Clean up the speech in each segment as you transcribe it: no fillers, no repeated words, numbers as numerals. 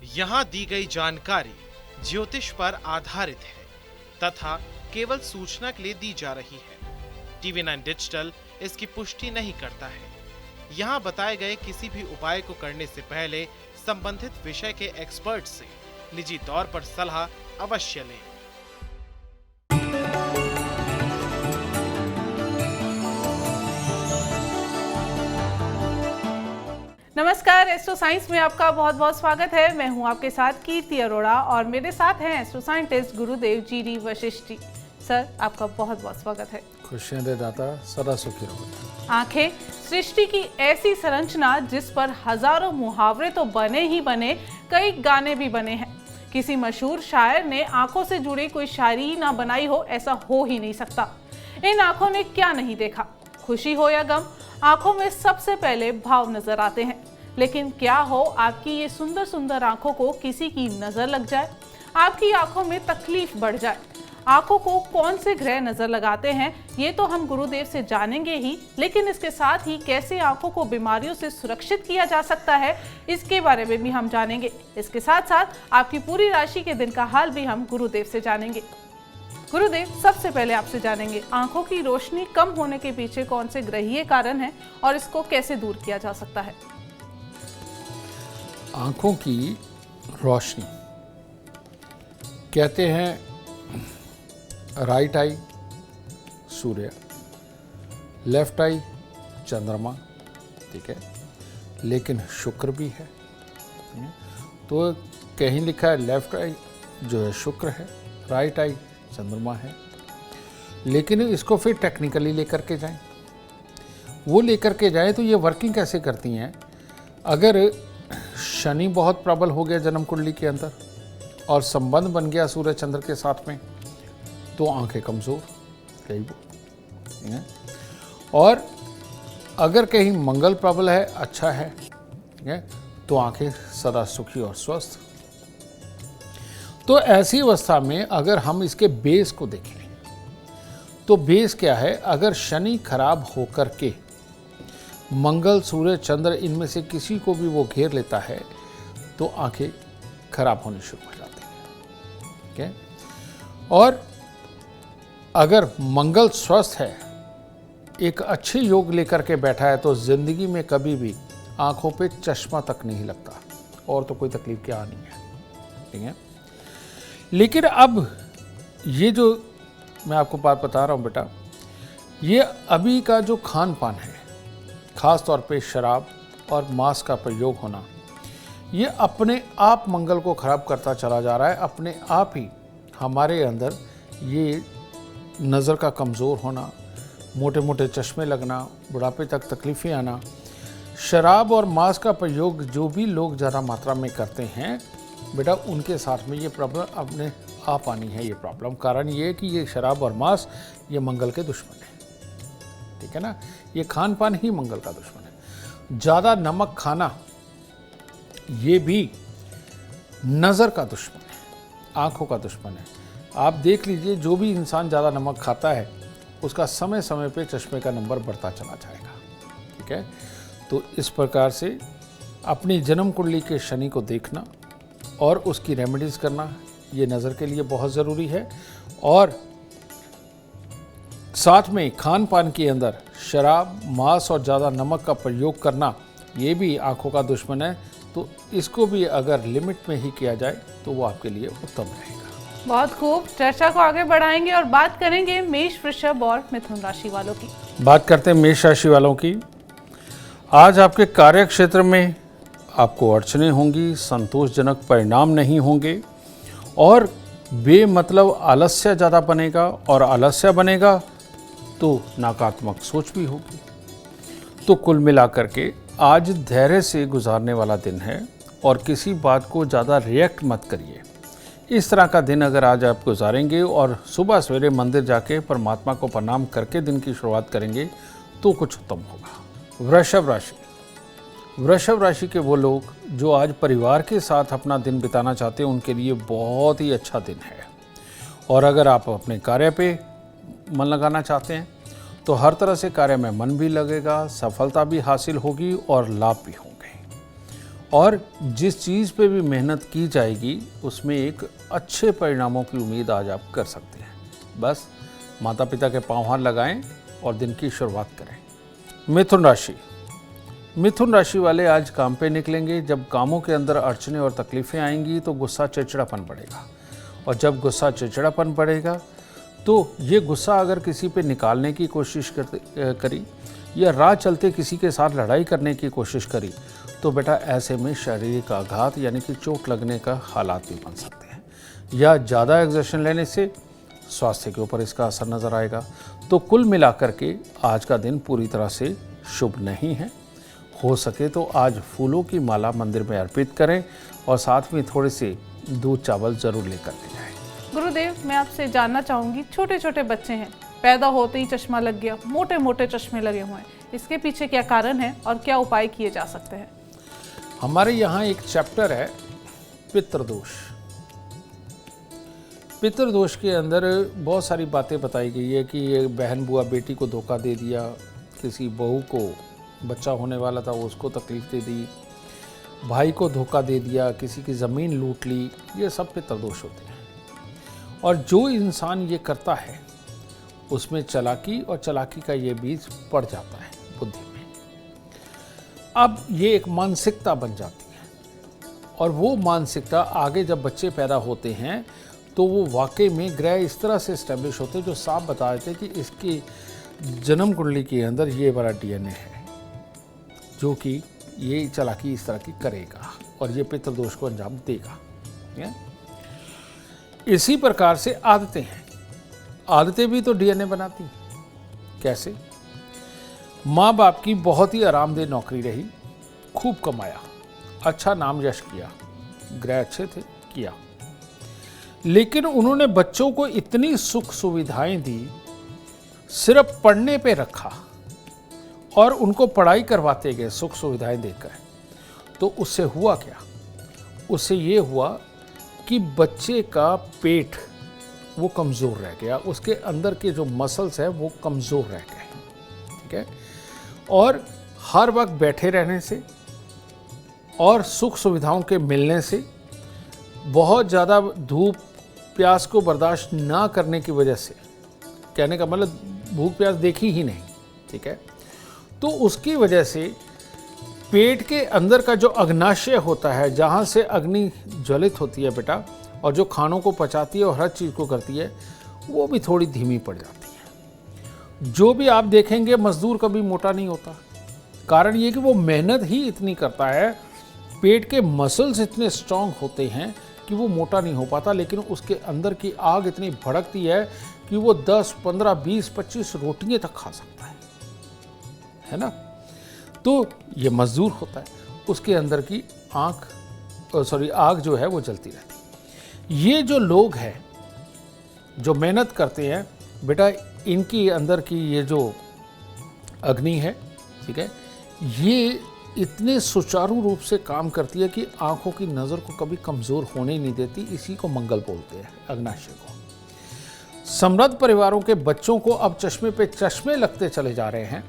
यहाँ दी गई जानकारी ज्योतिष पर आधारित है तथा केवल सूचना के लिए दी जा रही है। TV9 डिजिटल इसकी पुष्टि नहीं करता है। यहाँ बताए गए किसी भी उपाय को करने से पहले संबंधित विषय के एक्सपर्ट से निजी तौर पर सलाह अवश्य लें। नमस्कार, एस्ट्रो साइंस में आपका बहुत बहुत स्वागत है। मैं हूं आपके साथ कीर्ति अरोड़ा और मेरे साथ हैं एस्ट्रो साइंटिस्ट गुरुदेव जी वशिष्ठ जी। सर, आपका बहुत बहुत स्वागत है। खुशियां दे दाता, सदा सुखी रहो। आंखें सृष्टि की ऐसी संरचना जिस पर हजारों मुहावरे तो बने ही बने, कई गाने भी बने हैं। किसी मशहूर शायर ने आंखों से जुड़ी कोई शायरी ना बनाई हो, ऐसा हो ही नहीं सकता। इन आंखों ने क्या नहीं देखा, खुशी हो या गम, आंखों में सबसे पहले भाव नजर आते हैं। लेकिन क्या हो आपकी ये सुंदर सुंदर आंखों को किसी की नजर लग जाए, आपकी आंखों में तकलीफ बढ़ जाए। आंखों को कौन से ग्रह नजर लगाते हैं ये तो हम गुरुदेव से जानेंगे ही, लेकिन इसके साथ ही कैसे आंखों को बीमारियों से सुरक्षित किया जा सकता है इसके बारे में भी हम जानेंगे। इसके साथ साथ आपकी पूरी राशि के दिन का हाल भी हम गुरुदेव से जानेंगे। गुरुदेव, सबसे पहले आपसे जानेंगे आंखों की रोशनी कम होने के पीछे कौन से ग्रहीय कारण हैं और इसको कैसे दूर किया जा सकता है। आंखों की रोशनी, कहते हैं राइट आई सूर्य, लेफ्ट आई चंद्रमा, ठीक है, लेकिन शुक्र भी है। तो कहीं लिखा है लेफ्ट आई जो है शुक्र है, राइट आई चंद्रमा है। लेकिन इसको फिर टेक्निकली लेकर के जाएं, वो लेकर के जाएं तो ये वर्किंग कैसे करती हैं। अगर शनि बहुत प्रबल हो गया जन्म कुंडली के अंदर और संबंध बन गया सूर्य चंद्र के साथ में, तो आंखें कमज़ोर कहीं वो। और अगर कहीं मंगल प्रबल है, अच्छा है, तो आंखें सदा सुखी और स्वस्थ। तो ऐसी अवस्था में अगर हम इसके बेस को देखें तो बेस क्या है। अगर शनि खराब होकर के मंगल सूर्य चंद्र इनमें से किसी को भी वो घेर लेता है तो आंखें खराब होनी शुरू हो जाती हैं, ठीक है। और अगर मंगल स्वस्थ है, एक अच्छे योग लेकर के बैठा है, तो जिंदगी में कभी भी आंखों पे चश्मा तक नहीं लगता और तो कोई तकलीफ क्या नहीं है, ठीक है। लेकिन अब ये जो मैं आपको बात बता रहा हूँ बेटा, ये अभी का जो खान पान है, ख़ास तौर पे शराब और मांस का प्रयोग होना, ये अपने आप मंगल को ख़राब करता चला जा रहा है। अपने आप ही हमारे अंदर ये नज़र का कमज़ोर होना, मोटे मोटे चश्मे लगना, बुढ़ापे तक तकलीफ़ें आना। शराब और मांस का प्रयोग जो भी लोग ज़्यादा मात्रा में करते हैं बेटा, उनके साथ में ये प्रॉब्लम अपने आप आनी है। ये प्रॉब्लम कारण ये है कि ये शराब और मांस ये मंगल के दुश्मन है, ठीक है ना। ये खान पान ही मंगल का दुश्मन है। ज़्यादा नमक खाना ये भी नज़र का दुश्मन है, आँखों का दुश्मन है। आप देख लीजिए, जो भी इंसान ज़्यादा नमक खाता है उसका समय समय पे चश्मे का नंबर बढ़ता चला जाएगा, ठीक है। तो इस प्रकार से अपनी जन्म कुंडली के शनि को देखना और उसकी रेमेडीज़ करना ये नज़र के लिए बहुत ज़रूरी है। और साथ में खान पान के अंदर शराब मांस और ज़्यादा नमक का प्रयोग करना ये भी आँखों का दुश्मन है। तो इसको भी अगर लिमिट में ही किया जाए तो वो आपके लिए उत्तम रहेगा। बहुत खूब, चर्चा को आगे बढ़ाएंगे और बात करेंगे मेष, वृषभ और मिथुन राशि वालों की। बात करते हैं मेष राशि वालों की। आज आपके कार्य क्षेत्र में आपको अड़चनें होंगी, संतोषजनक परिणाम नहीं होंगे और बेमतलब आलस्य ज़्यादा बनेगा, और आलस्य बनेगा तो नकारात्मक सोच भी होगी। तो कुल मिलाकर के आज धैर्य से गुजारने वाला दिन है और किसी बात को ज़्यादा रिएक्ट मत करिए। इस तरह का दिन अगर आज आप गुजारेंगे और सुबह सवेरे मंदिर जाके परमात्मा को प्रणाम करके दिन की शुरुआत करेंगे तो कुछ उत्तम होगा। वृषभ राशि, वृषभ राशि के वो लोग जो आज परिवार के साथ अपना दिन बिताना चाहते हैं उनके लिए बहुत ही अच्छा दिन है। और अगर आप अपने कार्य पे मन लगाना चाहते हैं तो हर तरह से कार्य में मन भी लगेगा, सफलता भी हासिल होगी और लाभ भी होंगे। और जिस चीज़ पे भी मेहनत की जाएगी उसमें एक अच्छे परिणामों की उम्मीद आज आप कर सकते हैं। बस माता पिता के पांव हाथ लगाएं और दिन की शुरुआत करें। मिथुन राशि वाले आज काम पे निकलेंगे। जब कामों के अंदर अड़चने और तकलीफ़ें आएंगी तो गुस्सा चिड़चिड़ापन बढ़ेगा, और जब गुस्सा चिड़चिड़ापन बढ़ेगा तो ये गुस्सा अगर किसी पे निकालने की कोशिश करी या राह चलते किसी के साथ लड़ाई करने की कोशिश करी तो बेटा ऐसे में शारीरिक आघात यानी कि चोट लगने का हालात भी बन सकते हैं, या ज़्यादा एक्सर्शन लेने से स्वास्थ्य के ऊपर इसका असर नज़र आएगा। तो कुल मिलाकर के आज का दिन पूरी तरह से शुभ नहीं है। हो सके तो आज फूलों की माला मंदिर में अर्पित करें और साथ में थोड़े से दूध चावल ज़रूर लेकर के जाएं। गुरुदेव, मैं आपसे जानना चाहूँगी, छोटे छोटे बच्चे हैं, पैदा होते ही चश्मा लग गया, मोटे मोटे चश्मे लगे हुए हैं, इसके पीछे क्या कारण है और क्या उपाय किए जा सकते हैं? हमारे यहाँ एक चैप्टर है पितृदोष। पितृदोष के अंदर बहुत सारी बातें बताई गई है कि ये बहन बुआ बेटी को धोखा दे दिया, किसी बहू को बच्चा होने वाला था उसको तकलीफ दे दी, भाई को धोखा दे दिया, किसी की ज़मीन लूट ली, ये सब पितृदोष होते हैं। और जो इंसान ये करता है उसमें चालाकी और चालाकी का ये बीज पड़ जाता है बुद्धि में। अब ये एक मानसिकता बन जाती है, और वो मानसिकता आगे जब बच्चे पैदा होते हैं तो वो वाकई में ग्रह इस तरह से इस्टेब्लिश होते हैं जो साफ बता देते हैं कि इसकी जन्म कुंडली के अंदर ये वाला डीएनए है जो कि ये चालाकी इस तरह की करेगा और ये पितृदोष को अंजाम देगा। इसी प्रकार से आदतें हैं, आदतें भी तो डीएनए बनाती हैं। कैसे? माँ बाप की बहुत ही आरामदेह नौकरी रही, खूब कमाया, अच्छा नाम यश किया, ग्रह अच्छे थे, किया, लेकिन उन्होंने बच्चों को इतनी सुख सुविधाएं दी, सिर्फ पढ़ने पे रखा और उनको पढ़ाई करवाते गए सुख सुविधाएं देकर, तो उससे हुआ क्या? उससे ये हुआ कि बच्चे का पेट वो कमज़ोर रह गया, उसके अंदर के जो मसल्स हैं वो कमज़ोर रह गए, ठीक है। और हर वक्त बैठे रहने से और सुख सुविधाओं के मिलने से, बहुत ज़्यादा धूप प्यास को बर्दाश्त ना करने की वजह से, कहने का मतलब भूख प्यास देखी ही नहीं, ठीक है, तो उसकी वजह से पेट के अंदर का जो अग्नाशय होता है, जहाँ से अग्नि ज्वलित होती है बेटा, और जो खानों को पचाती है और हर चीज़ को करती है, वो भी थोड़ी धीमी पड़ जाती है। जो भी आप देखेंगे मजदूर कभी मोटा नहीं होता, कारण ये कि वो मेहनत ही इतनी करता है, पेट के मसल्स इतने स्ट्रांग होते हैं कि वो मोटा नहीं हो पाता, लेकिन उसके अंदर की आग इतनी भड़कती है कि वो 10, 15, 20, 25 रोटियां तक खा सकता है ना। तो ये मजदूर होता है, उसके अंदर की आग जो है वो जलती रहती है। ये जो लोग हैं जो मेहनत करते हैं बेटा, इनकी अंदर की ये जो अग्नि है, ठीक है, ये इतने सुचारू रूप से काम करती है कि आंखों की नज़र को कभी कमज़ोर होने ही नहीं देती। इसी को मंगल बोलते हैं, अग्नाशय को। समृद्ध परिवारों के बच्चों को अब चश्मे पे चश्मे लगते चले जा रहे हैं।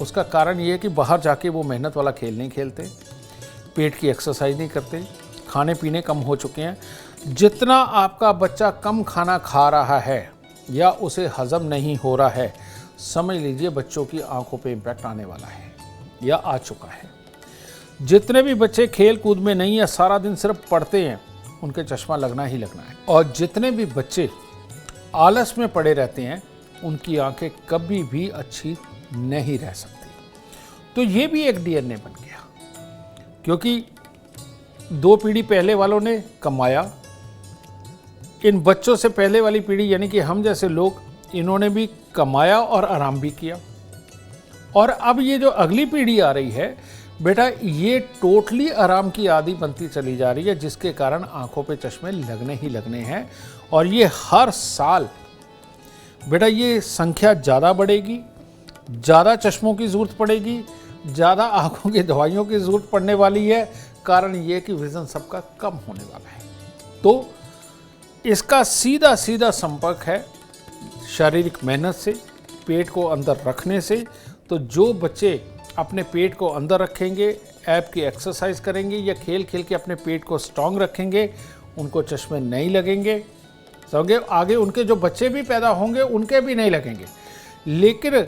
उसका कारण ये है कि बाहर जाके वो मेहनत वाला खेल नहीं खेलते, पेट की एक्सरसाइज नहीं करते, खाने पीने कम हो चुके हैं। जितना आपका बच्चा कम खाना खा रहा है या उसे हजम नहीं हो रहा है, समझ लीजिए बच्चों की आंखों पे इम्पैक्ट आने वाला है या आ चुका है। जितने भी बच्चे खेल कूद में नहीं है, सारा दिन सिर्फ पढ़ते हैं, उनके चश्मा लगना ही लगना है। और जितने भी बच्चे आलस में पड़े रहते हैं, उनकी आंखें कभी भी अच्छी नहीं रह सकती। तो ये भी एक डीएनए बन गया, क्योंकि 2 पीढ़ी पहले वालों ने कमाया, इन बच्चों से पहले वाली पीढ़ी यानी कि हम जैसे लोग, इन्होंने भी कमाया और आराम भी किया। और अब ये जो अगली पीढ़ी आ रही है बेटा, ये टोटली आराम की आदी बनती चली जा रही है, जिसके कारण आंखों पे चश्मे लगने ही लगने हैं। और ये हर साल बेटा ये संख्या ज़्यादा बढ़ेगी, ज़्यादा चश्मों की ज़रूरत पड़ेगी, ज़्यादा आंखों की दवाइयों की ज़रूरत पड़ने वाली है। कारण ये कि विज़न सबका कम होने वाला है। तो इसका सीधा सीधा संपर्क है शारीरिक मेहनत से, पेट को अंदर रखने से। तो जो बच्चे अपने पेट को अंदर रखेंगे, ऐप की एक्सरसाइज करेंगे या खेल खेल के अपने पेट को स्ट्रांग रखेंगे, उनको चश्मे नहीं लगेंगे। समझे? आगे उनके जो बच्चे भी पैदा होंगे उनके भी नहीं लगेंगे। लेकिन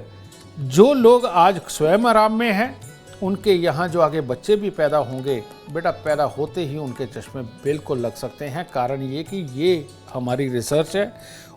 जो लोग आज स्वयं आराम में हैं, उनके यहाँ जो आगे बच्चे भी पैदा होंगे, बेटा पैदा होते ही उनके चश्मे बिल्कुल लग सकते हैं। कारण ये कि ये हमारी रिसर्च है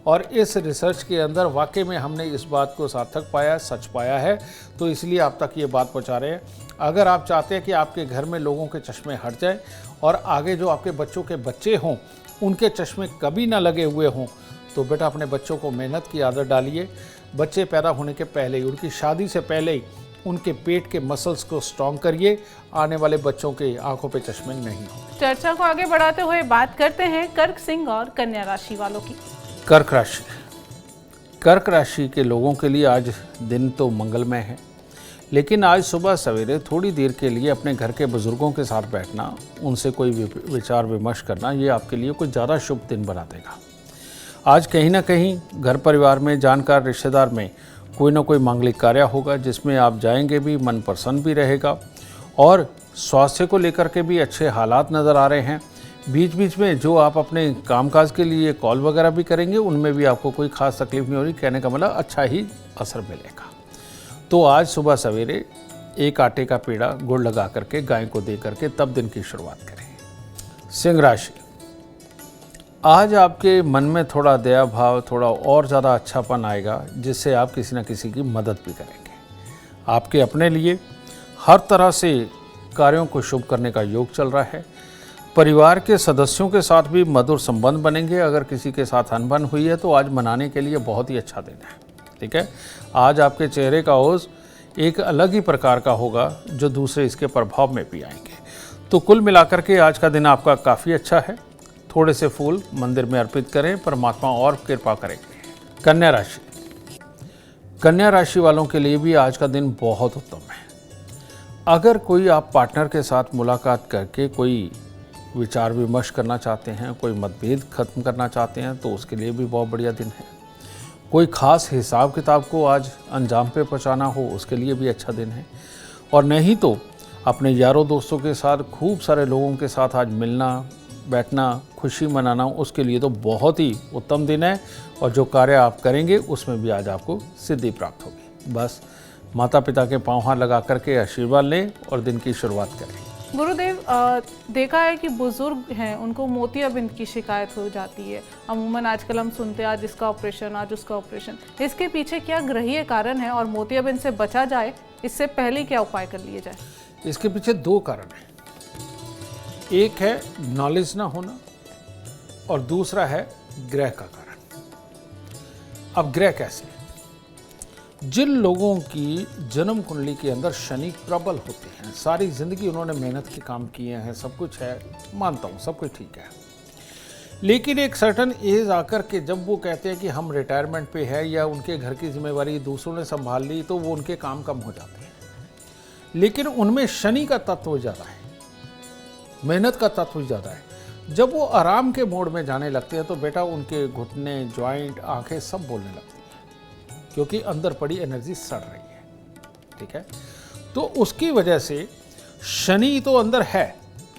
और इस रिसर्च के अंदर वाकई में हमने इस बात को सार्थक पाया, सच पाया है, तो इसलिए आप तक ये बात पहुँचा रहे हैं। अगर आप चाहते हैं कि आपके घर में लोगों के चश्मे हट जाए और आगे जो आपके बच्चों के बच्चे हों उनके चश्मे कभी ना लगे हुए हों, तो बेटा अपने बच्चों को मेहनत की आदत डालिए। बच्चे पैदा होने के पहले ही, उनकी शादी से पहले ही उनके पेट के मसल्स को स्ट्रॉन्ग करिए, आने वाले बच्चों के आंखों पे चश्मे नहीं हो। चर्चा को आगे बढ़ाते हुए बात करते हैं कर्क, सिंह और कन्या राशि वालों की। कर्क राशि। कर्क राशि के लोगों के लिए आज दिन तो मंगलमय है, लेकिन आज सुबह सवेरे थोड़ी देर के लिए अपने घर के बुजुर्गों के साथ बैठना, उनसे कोई विचार विमर्श करना, ये आपके लिए कुछ ज़्यादा शुभ दिन बना देगा। आज कहीं ना कहीं घर परिवार में, जानकार रिश्तेदार में कोई ना कोई मांगलिक कार्य होगा जिसमें आप जाएंगे भी, मन प्रसन्न भी रहेगा और स्वास्थ्य को लेकर के भी अच्छे हालात नज़र आ रहे हैं। बीच बीच में जो आप अपने कामकाज के लिए कॉल वगैरह भी करेंगे, उनमें भी आपको कोई खास तकलीफ नहीं हो रही। कहने का मतलब अच्छा ही असर मिलेगा। तो आज सुबह सवेरे एक आटे का पेड़ा गुड़ लगा करके गाय को दे करके तब दिन की शुरुआत करें। सिंह राशि। आज आपके मन में थोड़ा दया भाव, थोड़ा और ज़्यादा अच्छापन आएगा, जिससे आप किसी न किसी की मदद भी करेंगे। आपके अपने लिए हर तरह से कार्यों को शुभ करने का योग चल रहा है। परिवार के सदस्यों के साथ भी मधुर संबंध बनेंगे। अगर किसी के साथ अनबन हुई है तो आज मनाने के लिए बहुत ही अच्छा दिन है। ठीक है, आज आपके चेहरे का ओज एक अलग ही प्रकार का होगा जो दूसरे इसके प्रभाव में भी आएंगे। तो कुल मिलाकर के आज का दिन आपका काफ़ी अच्छा है। थोड़े से फूल मंदिर में अर्पित करें, परमात्मा और कृपा करेंगे। कन्या राशि। कन्या राशि वालों के लिए भी आज का दिन बहुत उत्तम है। अगर कोई आप पार्टनर के साथ मुलाकात करके कोई विचार विमर्श करना चाहते हैं, कोई मतभेद खत्म करना चाहते हैं, तो उसके लिए भी बहुत बढ़िया दिन है। कोई खास हिसाब किताब को आज अंजाम पे पहुंचाना हो, उसके लिए भी अच्छा दिन है। और नहीं तो अपने यारों दोस्तों के साथ, खूब सारे लोगों के साथ आज मिलना बैठना, खुशी मनाना, उसके लिए तो बहुत ही उत्तम दिन है। और जो कार्य आप करेंगे उसमें भी आज आपको सिद्धि प्राप्त होगी। बस माता पिता के पांव हाथ लगा करके आशीर्वाद लें और दिन की शुरुआत करें। गुरुदेव, देखा है कि बुजुर्ग हैं, उनको मोतियाबिंद की शिकायत हो जाती है। अमूमन आजकल हम सुनते हैं आज इसका ऑपरेशन, आज उसका ऑपरेशन। इसके पीछे क्या ग्रहीय कारण है और मोतियाबिंद से बचा जाए, इससे पहले क्या उपाय कर लिए जाए? इसके पीछे दो कारण हैं। एक है नॉलेज ना होना और दूसरा है ग्रह का कारण। अब ग्रह कैसे? जिन लोगों की जन्म कुंडली के अंदर शनि प्रबल होते हैं, सारी जिंदगी उन्होंने मेहनत के काम किए हैं, सब कुछ है, मानता हूँ सब कुछ ठीक है, लेकिन एक सर्टन एज आकर के जब वो कहते हैं कि हम रिटायरमेंट पे है या उनके घर की जिम्मेवारी दूसरों ने संभाल ली, तो वो उनके काम कम हो जाते हैं। लेकिन उनमें शनि का तत्व ज़्यादा है, मेहनत का तत्व ज़्यादा है। जब वो आराम के मोड में जाने लगते हैं तो बेटा उनके घुटने, जॉइंट, आंखें सब बोलने लगती हैं, क्योंकि अंदर पड़ी एनर्जी सड़ रही है। ठीक है, तो उसकी वजह से शनि तो अंदर है,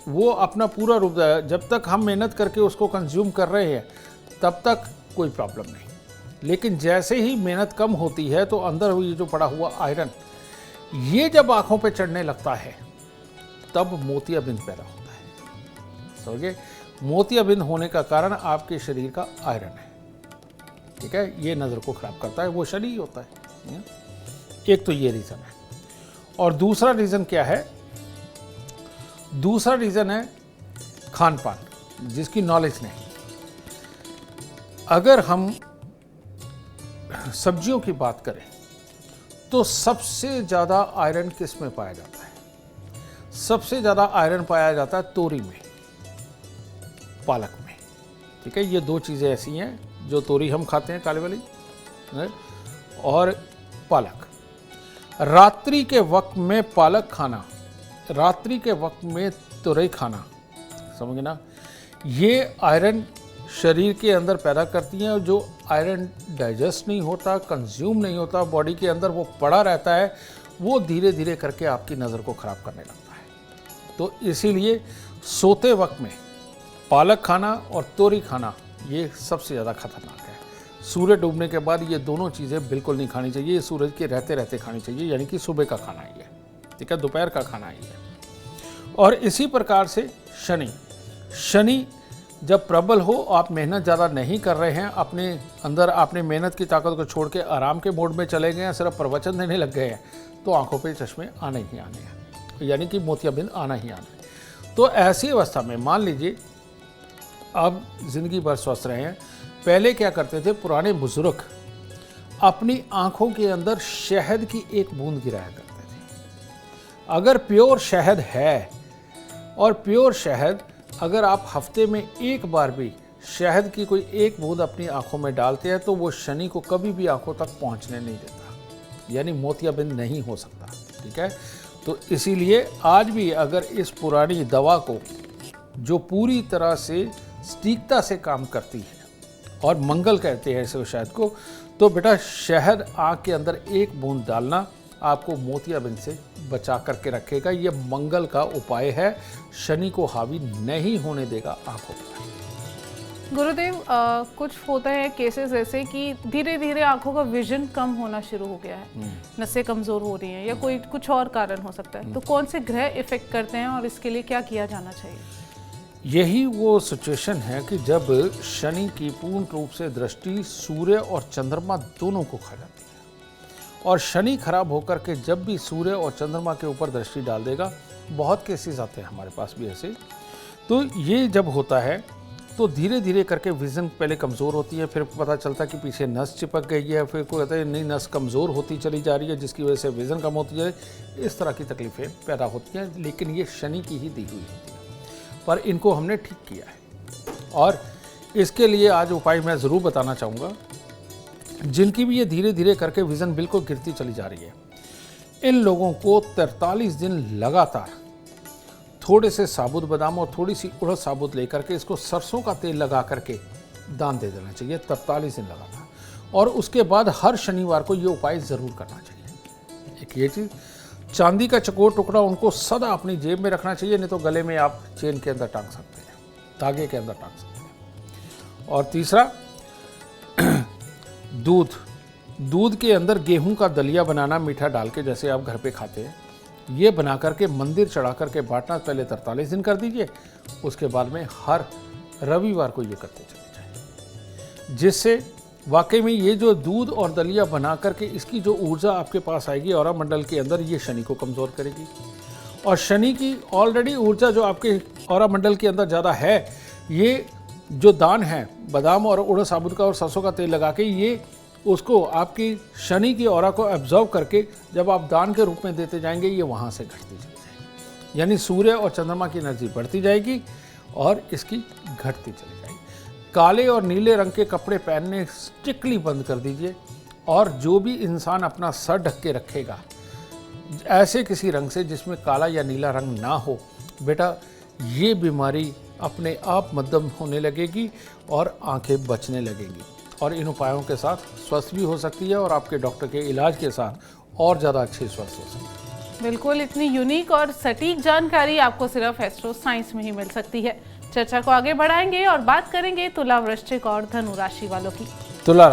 वो अपना पूरा रूप, जब तक हम मेहनत करके उसको कंज्यूम कर रहे हैं तब तक कोई प्रॉब्लम नहीं। लेकिन जैसे ही मेहनत कम होती है तो अंदर ये जो पड़ा हुआ आयरन, ये जब आंखों पे चढ़ने लगता है तब मोतियाबिंद पैदा होता है। समझे? मोतियाबिंद होने का कारण आपके शरीर का आयरन है। ठीक है, ये नज़र को खराब करता है, वो शनि ही होता है। एक तो ये रीज़न है। और दूसरा रीज़न क्या है? दूसरा रीज़न है खान पान, जिसकी नॉलेज नहीं। अगर हम सब्जियों की बात करें तो सबसे ज़्यादा आयरन किस में पाया जाता है? सबसे ज़्यादा आयरन पाया जाता है तोरी में, पालक में। ठीक है, ये दो चीज़ें ऐसी हैं, जो तोरी हम खाते हैं काले वाली और पालक। रात्रि के वक्त में पालक खाना, रात्रि के वक्त में तुरई खाना, समझ ना, ये आयरन शरीर के अंदर पैदा करती हैं। और जो आयरन डाइजेस्ट नहीं होता, कंज्यूम नहीं होता बॉडी के अंदर, वो पड़ा रहता है, वो धीरे धीरे करके आपकी नज़र को ख़राब करने लगता है। तो इसीलिए सोते वक्त में पालक खाना और तोरी खाना ये सबसे ज़्यादा खतरनाक है। सूर्य डूबने के बाद ये दोनों चीज़ें बिल्कुल नहीं खानी चाहिए, ये सूरज के रहते रहते खानी चाहिए, यानी कि सुबह का खाना ही है, ठीक है, दोपहर का खाना ही है। और इसी प्रकार से शनि जब प्रबल हो, आप मेहनत ज़्यादा नहीं कर रहे हैं, अपने अंदर आपने मेहनत की ताकत को छोड़ के आराम के मोड में चले गए हैं, सिर्फ प्रवचन देने लग गए हैं, तो आंखों पे चश्मे आने ही आने हैं, यानी कि मोतियाबिंद आना ही आना है। तो ऐसी अवस्था में मान लीजिए आप ज़िंदगी भर स्वस्थ रहे हैं। पहले क्या करते थे पुराने बुजुर्ग, अपनी आंखों के अंदर शहद की एक बूंद गिराया करते थे। अगर प्योर शहद है, और प्योर शहद अगर आप हफ्ते में एक बार भी शहद की कोई एक बूंद अपनी आंखों में डालते हैं, तो वो शनि को कभी भी आंखों तक पहुंचने नहीं देता, यानी मोतियाबिंद नहीं हो सकता, ठीक है। तो इसीलिए आज भी अगर इस पुरानी दवा को, जो पूरी तरह से सटीकता से काम करती है और मंगल कहते हैं इसे शहद को, तो बेटा शहद आँख के अंदर एक बूंद डालना आपको मोतियाबिंद से बचा करके रखेगा। ये मंगल का उपाय है, शनि को हावी नहीं होने देगा आंखों पर। गुरुदेव, कुछ होता है केसेस ऐसे कि धीरे धीरे आंखों का विजन कम होना शुरू हो गया है, नसें कमज़ोर हो रही हैं, या कोई कुछ और कारण हो सकता है, तो कौन से ग्रह इफेक्ट करते हैं और इसके लिए क्या किया जाना चाहिए? यही वो सिचुएशन है कि जब शनि की पूर्ण रूप से दृष्टि सूर्य और चंद्रमा दोनों को खा जाती है, और शनि खराब होकर के जब भी सूर्य और चंद्रमा के ऊपर दृष्टि डाल देगा, बहुत केसेस आते हैं हमारे पास भी ऐसे, तो ये जब होता है तो धीरे धीरे करके विज़न पहले कमज़ोर होती है, फिर पता चलता है कि पीछे नस चिपक गई है, फिर कोई कहता है नहीं नस कमज़ोर होती चली जा रही है, जिसकी वजह से विज़न कम होती है। इस तरह की तकलीफ़ें पैदा होती हैं, लेकिन ये शनि की ही दी हुई होती है, पर इनको हमने ठीक किया है। और इसके लिए आज उपाय मैं ज़रूर बताना चाहूँगा। जिनकी भी ये धीरे धीरे करके विज़न बिल्कुल गिरती चली जा रही है, इन लोगों को 43 दिन लगातार थोड़े से साबुत बादाम और थोड़ी सी उड़द साबुत लेकर के इसको सरसों का तेल लगा करके दान दे देना चाहिए 43 दिन लगातार, और उसके बाद हर शनिवार को ये उपाय ज़रूर करना चाहिए। एक ये चीज़, चांदी का चकोर टुकड़ा उनको सदा अपनी जेब में रखना चाहिए, नहीं तो गले में आप चेन के अंदर टांग सकते हैं, धागे के अंदर टांग सकते हैं। और तीसरा, दूध के अंदर गेहूं का दलिया बनाना मीठा डाल के, जैसे आप घर पे खाते हैं, ये बना करके मंदिर चढ़ा करके बांटना। पहले 43 दिन कर दीजिए, उसके बाद में हर रविवार को ये करते चले जाएं, जिससे वाकई में ये जो दूध और दलिया बना करके इसकी जो ऊर्जा आपके पास आएगी और मंडल के अंदर, ये शनि को कमज़ोर करेगी। और शनि की ऑलरेडी ऊर्जा जो आपके और मंडल के अंदर ज़्यादा है, ये जो दान है बादाम और उड़द साबुत का और सरसों का तेल लगा के, ये उसको आपकी शनि की ऑरा को एब्जॉर्व करके जब आप दान के रूप में देते जाएंगे, ये वहाँ से घटती चली जाएगी, यानी सूर्य और चंद्रमा की एनर्जी बढ़ती जाएगी और इसकी घटती चली जाएगी। काले और नीले रंग के कपड़े पहनने स्ट्रिक्टली बंद कर दीजिए, और जो भी इंसान अपना सर ढक के रखेगा ऐसे किसी रंग से जिसमें काला या नीला रंग ना हो, बेटा ये बीमारी अपने आप मध्यम होने लगेगी और आंखें बचने लगेंगी, और इन उपायों के साथ स्वस्थ भी हो सकती है और आपके डॉक्टर के इलाज के साथ और ज़्यादा अच्छे स्वस्थ हो सकती है। बिल्कुल, इतनी यूनिक और सटीक जानकारी आपको सिर्फ एस्ट्रो साइंस में ही मिल सकती है। चर्चा को आगे बढ़ाएंगे और बात करेंगे तुला, वृश्चिक और धनु राशि वालों की। तुला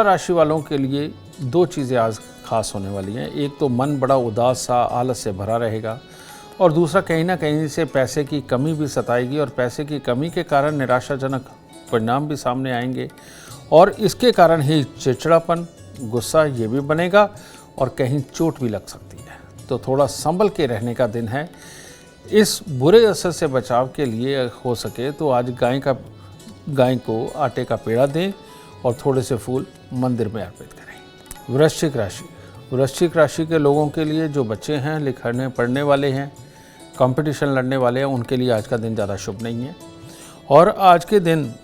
राशि वालों के लिए दो चीज़ें आज खास होने वाली हैं। एक तो मन बड़ा उदास सा आलस से भरा रहेगा, और दूसरा कहीं ना कहीं से पैसे की कमी भी सताएगी, और पैसे की कमी के कारण निराशाजनक परिणाम भी सामने आएंगे, और इसके कारण ही चिड़चिड़ापन, गुस्सा ये भी बनेगा, और कहीं चोट भी लग सकती है। तो थोड़ा संभल के रहने का दिन है। इस बुरे असर से बचाव के लिए हो सके तो आज गाय को आटे का पेड़ा दें और थोड़े से फूल मंदिर में अर्पित करें। वृश्चिक राशि के लोगों के लिए जो बच्चे हैं, लिखने पढ़ने वाले हैं, कंपटीशन लड़ने वाले हैं, उनके लिए आज का दिन ज़्यादा शुभ नहीं है। और आज के दिन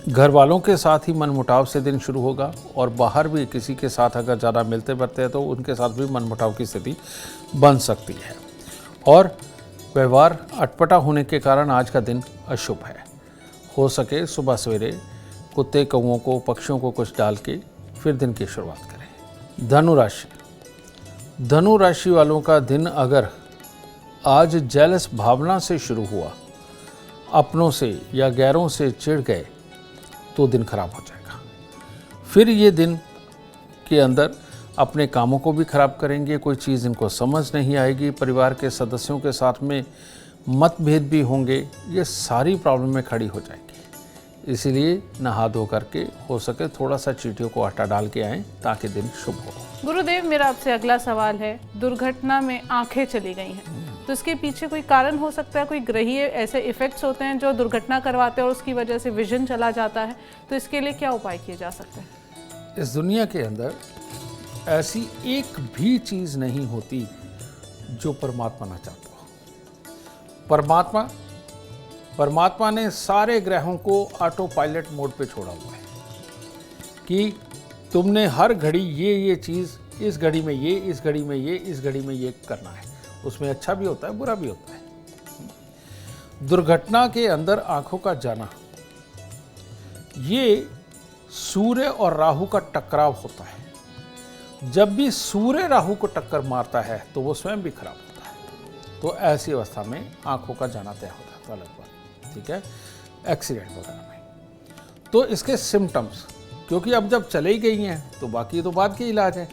घर वालों के साथ ही मनमुटाव से दिन शुरू होगा, और बाहर भी किसी के साथ अगर ज़्यादा मिलते बरते हैं तो उनके साथ भी मनमुटाव की स्थिति बन सकती है, और व्यवहार अटपटा होने के कारण आज का दिन अशुभ है। हो सके सुबह सवेरे कुत्ते, कौओं को, पक्षियों को कुछ डाल के फिर दिन की शुरुआत करें। धनु राशि वालों का दिन अगर आज जेलस भावना से शुरू हुआ, अपनों से या गैरों से चिढ़ गए तो दिन खराब हो जाएगा। फिर ये दिन के अंदर अपने कामों को भी खराब करेंगे, कोई चीज़ इनको समझ नहीं आएगी, परिवार के सदस्यों के साथ में मतभेद भी होंगे, ये सारी प्रॉब्लमें खड़ी हो जाएंगी। इसीलिए नहा धो करके हो सके थोड़ा सा चींटियों को आटा डाल के आएँ ताकि दिन शुभ हो। गुरुदेव, मेरा आपसे अगला सवाल है, दुर्घटना में आंखें चली गई हैं, तो इसके पीछे कोई कारण हो सकता है? कोई ग्रहीय ऐसे इफेक्ट्स होते हैं जो दुर्घटना करवाते हैं और उसकी वजह से विजन चला जाता है, तो इसके लिए क्या उपाय किए जा सकते हैं? इस दुनिया के अंदर ऐसी एक भी चीज़ नहीं होती जो परमात्मा ना चाहता हो। परमात्मा ने सारे ग्रहों को ऑटो पायलट मोड पे छोड़ा हुआ है कि तुमने हर घड़ी ये चीज़, इस घड़ी में ये, इस घड़ी में ये, इस घड़ी में ये करना है। उसमें अच्छा भी होता है, बुरा भी होता है। दुर्घटना के अंदर आंखों का जाना, ये सूर्य और राहु का टकराव होता है। जब भी सूर्य राहु को टक्कर मारता है तो वो स्वयं भी खराब होता है। तो ऐसी अवस्था में आंखों का जाना तय हो जाता है लगभग, ठीक है, एक्सीडेंट वगैरह में। तो इसके सिम्टम्स, क्योंकि अब जब चले ही गई हैं तो बाकी तो बाद के इलाज हैं,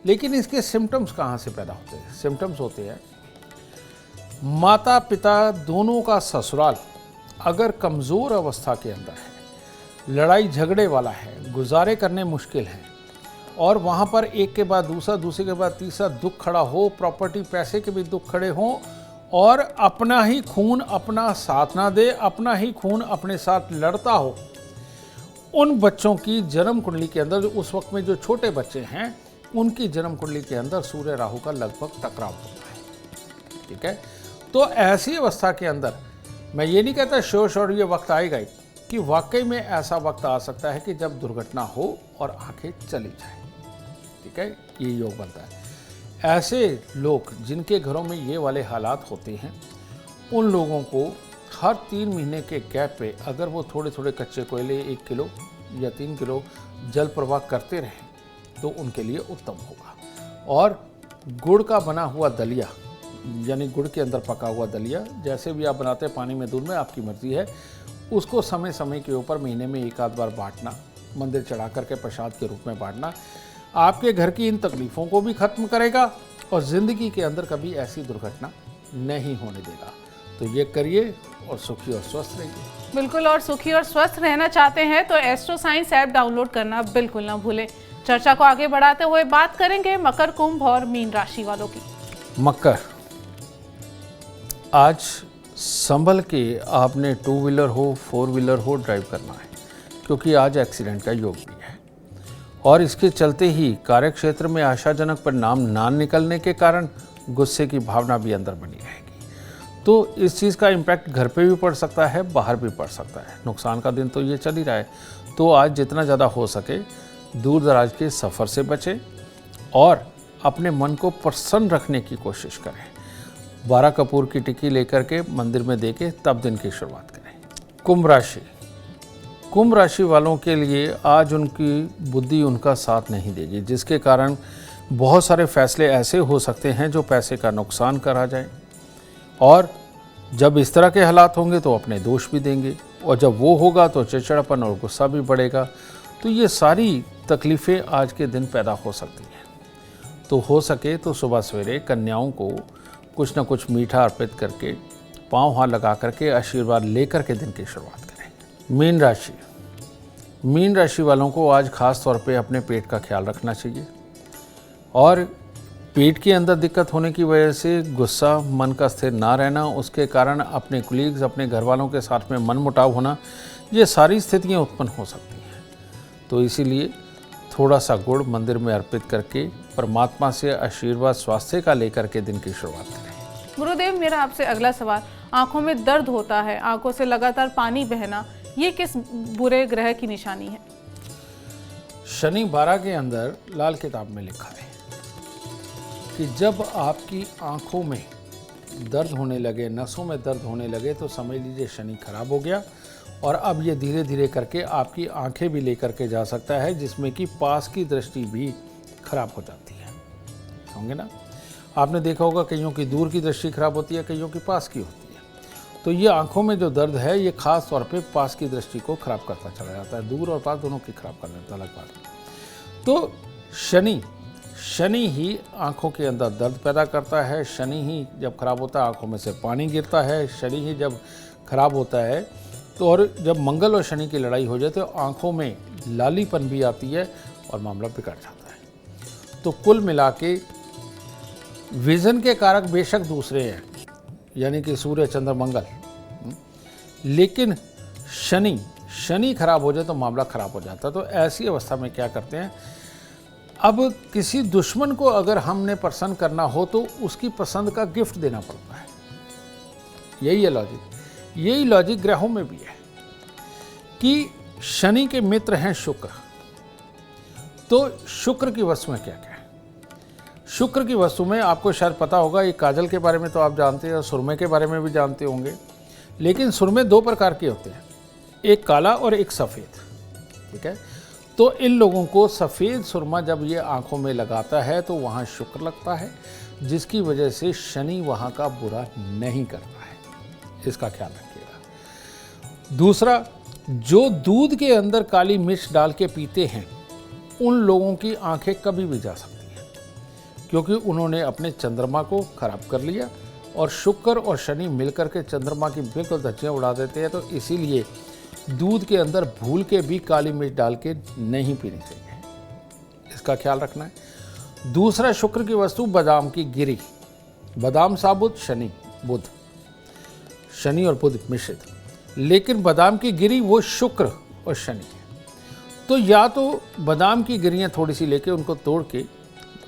लेकिन इसके सिम्टम्स कहाँ से पैदा होते हैं? सिम्टम्स होते हैं, माता पिता दोनों का ससुराल अगर कमज़ोर अवस्था के अंदर है, लड़ाई झगड़े वाला है, गुजारे करने मुश्किल हैं, और वहाँ पर एक के बाद दूसरा, दूसरे के बाद तीसरा दुख खड़ा हो, प्रॉपर्टी पैसे के भी दुख खड़े हों, और अपना ही खून अपना साथ ना दे, अपना ही खून अपने साथ लड़ता हो, उन बच्चों की जन्म कुंडली के अंदर, उस वक्त में जो छोटे बच्चे हैं उनकी जन्म कुंडली के अंदर सूर्य राहु का लगभग टकराव होता है, ठीक है। तो ऐसी अवस्था के अंदर मैं ये नहीं कहता श्योर ये वक्त आएगा ही, कि वाकई में ऐसा वक्त आ सकता है कि जब दुर्घटना हो और आंखें चली जाए, ठीक है, ये योग बनता है। ऐसे लोग जिनके घरों में ये वाले हालात होते हैं, उन लोगों को हर 3 महीने के गैप पे अगर वो थोड़े थोड़े कच्चे कोयले 1 किलो या 3 किलो जल प्रवाह करते रहें तो उनके लिए उत्तम होगा। और गुड़ का बना हुआ दलिया, यानी गुड़ के अंदर पका हुआ दलिया, जैसे भी आप बनाते हैं, पानी में दूध में, आपकी मर्जी है, उसको समय समय के ऊपर महीने में 1 आध बार बांटना, मंदिर चढ़ा करके प्रसाद के रूप में बांटना, आपके घर की इन तकलीफ़ों को भी ख़त्म करेगा और ज़िंदगी के अंदर कभी ऐसी दुर्घटना नहीं होने देगा। तो ये करिए और सुखी और स्वस्थ रहिए। बिल्कुल, और सुखी और स्वस्थ रहना चाहते हैं तो एस्ट्रो साइंस ऐप डाउनलोड करना बिल्कुल ना भूलें। चर्चा को आगे बढ़ाते हुए बात करेंगे मकर, कुंभ और मीन राशि वालों की। मकर, आज संभल के आपने 2 व्हीलर हो, 4 व्हीलर हो ड्राइव करना है, क्योंकि आज एक्सीडेंट का योग भी है। और इसके चलते ही कार्यक्षेत्र में आशाजनक परिणाम ना निकलने के कारण गुस्से की भावना भी अंदर बनी रहेगी। तो इस चीज़ का इम्पैक्ट घर पे भी पड़ सकता है, बाहर भी पड़ सकता है। नुकसान का दिन तो ये चल ही रहा है। तो आज जितना ज़्यादा हो सके दूर दराज के सफ़र से बचें और अपने मन को प्रसन्न रखने की कोशिश करें। 12 कपूर की टिक्की लेकर के मंदिर में दे के तब दिन की शुरुआत करें। कुंभ राशि, कुंभ राशि वालों के लिए आज उनकी बुद्धि उनका साथ नहीं देगी, जिसके कारण बहुत सारे फैसले ऐसे हो सकते हैं जो पैसे का नुकसान करा जाए। और जब इस तरह के हालात होंगे तो अपने दोष भी देंगे, और जब वो होगा तो चिड़चिड़ापन और गुस्सा भी बढ़ेगा। तो ये सारी तकलीफ़ें आज के दिन पैदा हो सकती हैं। तो हो सके तो सुबह सवेरे कन्याओं को कुछ न कुछ मीठा अर्पित करके, पाँव हाथ लगा करके आशीर्वाद लेकर के दिन की शुरुआत करें। मीन राशि, मीन राशि वालों को आज खास तौर पे अपने पेट का ख्याल रखना चाहिए। और पेट के अंदर दिक्कत होने की वजह से गुस्सा, मन का स्थिर ना रहना, उसके कारण अपने कुलीग्स, अपने घर वालों के साथ में मनमुटाव होना, ये सारी स्थितियाँ उत्पन्न हो सकती हैं। तो इसीलिए थोड़ा सा गुड़ मंदिर में अर्पित करके परमात्मा से आशीर्वाद स्वास्थ्य का लेकर के दिन की शुरुआत करें। गुरुदेव, मेरा आपसे अगला सवाल, आंखों में दर्द होता है, आंखों से लगातार पानी बहना, ये किस बुरे ग्रह की निशानी है? शनि 12 के अंदर लाल किताब में लिखा है कि जब आपकी आंखों में दर्द होने लगे, नसों में दर्द होने लगे, तो समझ लीजिए शनि खराब हो गया। और अब ये धीरे धीरे करके आपकी आंखें भी लेकर के जा सकता है, जिसमें कि पास की दृष्टि भी खराब हो जाती है, होंगे ना। आपने देखा होगा कईयों की दूर की दृष्टि खराब होती है, कईयों की पास की होती है। तो ये आंखों में जो दर्द है ये खास तौर पे पास की दृष्टि को खराब करता चला जाता है, दूर और पास दोनों की खराब कर देता है, अलग बात है। तो शनि ही आंखों के अंदर दर्द पैदा करता है। शनि ही जब खराब होता है आंखों में से पानी गिरता है। शनि ही जब खराब होता है तो और जब मंगल और शनि की लड़ाई हो जाए तो आंखों में लालीपन भी आती है और मामला बिगड़ जाता है। तो कुल मिला के विजन के कारक बेशक दूसरे हैं, यानी कि सूर्य चंद्र मंगल, लेकिन शनि खराब हो जाए तो मामला खराब हो जाता है। तो ऐसी अवस्था में क्या करते हैं, अब किसी दुश्मन को अगर हमने प्रसन्न करना हो तो उसकी पसंद का गिफ्ट देना पड़ता है। यही है लॉजिक, यही लॉजिक ग्रहों में भी है कि शनि के मित्र हैं शुक्र। तो शुक्र की वस्तु में क्या क्या है? शुक्र की वस्तु में आपको शायद पता होगा, ये काजल के बारे में तो आप जानते हैं और सुरमे के बारे में भी जानते होंगे, लेकिन सुरमे दो प्रकार के होते हैं, एक काला और एक सफ़ेद। ठीक है, तो इन लोगों को सफ़ेद सुरमा जब ये आंखों में लगाता है तो वहाँ शुक्र लगता है, जिसकी वजह से शनि वहाँ का बुरा नहीं करता है। इसका ख्याल रखिएगा। दूसरा, जो दूध के अंदर काली मिर्च डाल के पीते हैं उन लोगों की आंखें कभी भी जा सकती हैं, क्योंकि उन्होंने अपने चंद्रमा को खराब कर लिया और शुक्र और शनि मिलकर के चंद्रमा की बिल्कुल धज्जियाँ उड़ा देते हैं। तो इसीलिए दूध के अंदर भूल के भी काली मिर्च डाल के नहीं पीनी चाहिए, इसका ख्याल रखना है। दूसरा, शुक्र की वस्तु बादाम की गिरी, बादाम साबुत, शनि और बुध मिश्रित, लेकिन बादाम की गिरी वो शुक्र और शनि है। तो या तो बादाम की गिरियाँ थोड़ी सी लेके उनको तोड़ के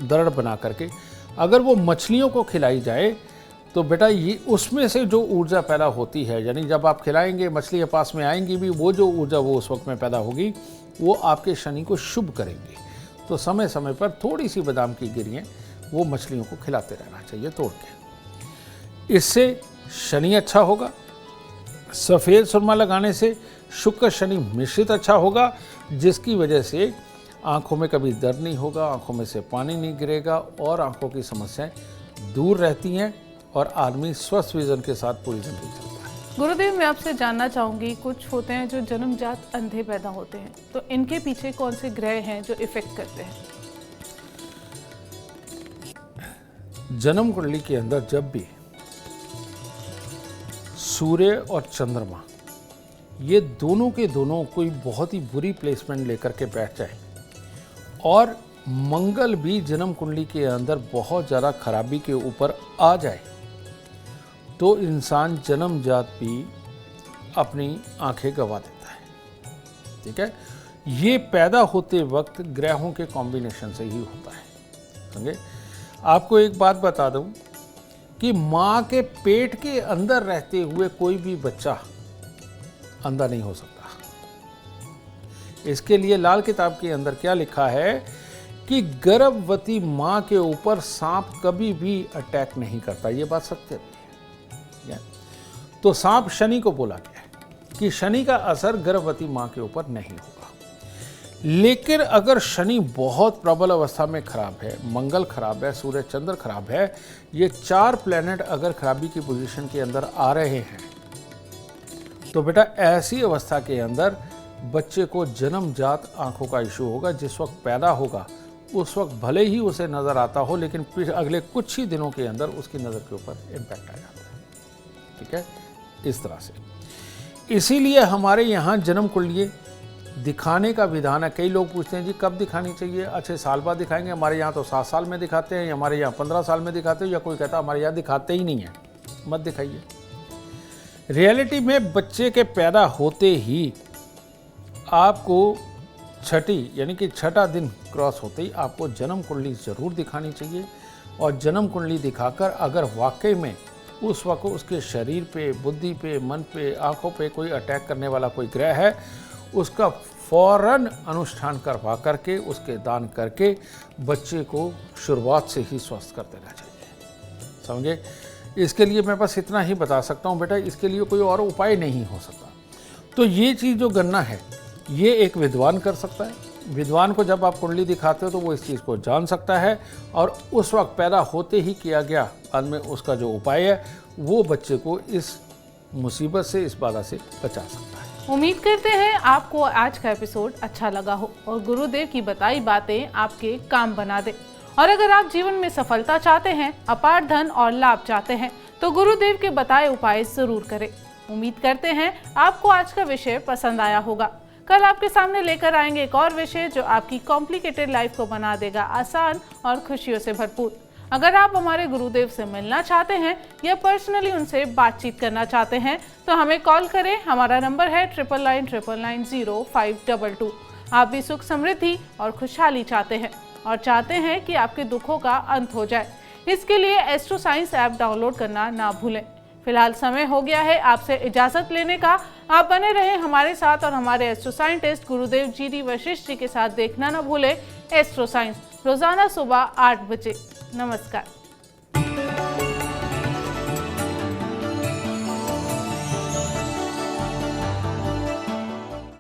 दरड़ बना करके अगर वो मछलियों को खिलाई जाए तो बेटा ये उसमें से जो ऊर्जा पैदा होती है, यानी जब आप खिलाएंगे मछली के पास में आएंगी भी, वो जो ऊर्जा वो उस वक्त में पैदा होगी वो आपके शनि को शुभ करेंगे। तो समय समय पर थोड़ी सी बादाम की गिरियाँ वो मछलियों को खिलाते रहना चाहिए तोड़ के, इससे शनि अच्छा होगा। सफ़ेद सुरमा लगाने से शुक्र शनि मिश्रित अच्छा होगा, जिसकी वजह से आंखों में कभी दर्द नहीं होगा, आंखों में से पानी नहीं गिरेगा और आंखों की समस्याएं दूर रहती हैं और आदमी स्वस्थ विजन के साथ पूरी जिंदगी चलता है। गुरुदेव, मैं आपसे जानना चाहूँगी, कुछ होते हैं जो जन्मजात अंधे पैदा होते हैं, तो इनके पीछे कौन से ग्रह हैं जो इफेक्ट करते हैं? जन्म कुंडली के अंदर जब भी सूर्य और चंद्रमा ये दोनों के दोनों कोई बहुत ही बुरी प्लेसमेंट लेकर के बैठ जाए और मंगल भी जन्म कुंडली के अंदर बहुत ज़्यादा खराबी के ऊपर आ जाए, तो इंसान जन्मजात भी अपनी आंखें गंवा देता है। ठीक है, ये पैदा होते वक्त ग्रहों के कॉम्बिनेशन से ही होता है। समझे? आपको एक बात बता दूं कि माँ के पेट के अंदर रहते हुए कोई भी बच्चा अंधा नहीं हो सकता। इसके लिए लाल किताब के अंदर क्या लिखा है कि गर्भवती माँ के ऊपर सांप कभी भी अटैक नहीं करता। ये बात सत्य है। तो सांप शनि को बोला गया है कि शनि का असर गर्भवती माँ के ऊपर नहीं होगा। लेकिन अगर शनि बहुत प्रबल अवस्था में खराब है, मंगल खराब है, सूर्य चंद्र खराब है, ये 4 प्लैनेट अगर खराबी की पोजीशन के अंदर आ रहे हैं, तो बेटा ऐसी अवस्था के अंदर बच्चे को जन्मजात आंखों का इशू होगा। जिस वक्त पैदा होगा उस वक्त भले ही उसे नज़र आता हो, लेकिन फिर अगले कुछ ही दिनों के अंदर उसकी नज़र के ऊपर इम्पैक्ट आ जाता है। ठीक है, इस तरह से इसीलिए हमारे यहाँ जन्म कुंडली दिखाने का विधान है। कई लोग पूछते हैं जी कब दिखानी चाहिए? अच्छे साल बाद दिखाएंगे। हमारे यहाँ तो 7 साल में दिखाते हैं, हमारे यहाँ 15 साल में दिखाते हैं, या कोई कहता है हमारे यहाँ दिखाते ही नहीं है, मत दिखाइए। रियलिटी में बच्चे के पैदा होते ही आपको छठी यानी कि 6ठा दिन क्रॉस होते ही आपको जन्म कुंडली ज़रूर दिखानी चाहिए। और जन्म कुंडली दिखाकर अगर वाकई में उस वक्त उसके शरीर पे, बुद्धि पे, मन पे, आँखों पे कोई अटैक करने वाला कोई ग्रह है, उसका फौरन अनुष्ठान करवा करके, उसके दान करके बच्चे को शुरुआत से ही स्वस्थ कर देना चाहिए। समझे? इसके लिए मैं बस इतना ही बता सकता हूँ बेटा, इसके लिए कोई और उपाय नहीं हो सकता। तो ये चीज़ जो गणना है ये एक विद्वान कर सकता है, विद्वान को जब आप कुंडली दिखाते हो तो वो इस चीज़ को जान सकता है और उस वक्त पैदा होते ही किया गया बाद में उसका जो उपाय है वो बच्चे को इस मुसीबत से, इस बाधा से बचा सकता है। उम्मीद करते हैं आपको आज का एपिसोड अच्छा लगा हो और गुरुदेव की बताई बातें आपके काम बना दे। और अगर आप जीवन में सफलता चाहते हैं, अपार धन और लाभ चाहते हैं तो गुरुदेव के बताए उपाय जरूर करें। उम्मीद करते हैं आपको आज का विषय पसंद आया होगा। कल आपके सामने लेकर आएंगे एक और विषय जो आपकी कॉम्प्लिकेटेड लाइफ को बना देगा आसान और खुशियों से भरपूर। अगर आप हमारे गुरुदेव से मिलना चाहते हैं या पर्सनली उनसे बातचीत करना चाहते हैं तो हमें कॉल करें। हमारा नंबर है 9999900522। आप भी सुख, समृद्धि और खुशहाली चाहते हैं और चाहते हैं कि आपके दुखों का अंत हो जाए। इसके लिए एस्ट्रो साइंस ऐप डाउनलोड करना ना भूलें। फिलहाल समय हो गया है आपसे इजाजत लेने का। आप बने रहें हमारे साथ और हमारे एस्ट्रो साइंटिस्ट गुरुदेव GD वशिष्ठ जी के साथ देखना ना भूलें एस्ट्रो साइंस रोजाना सुबह 8 बजे। नमस्कार।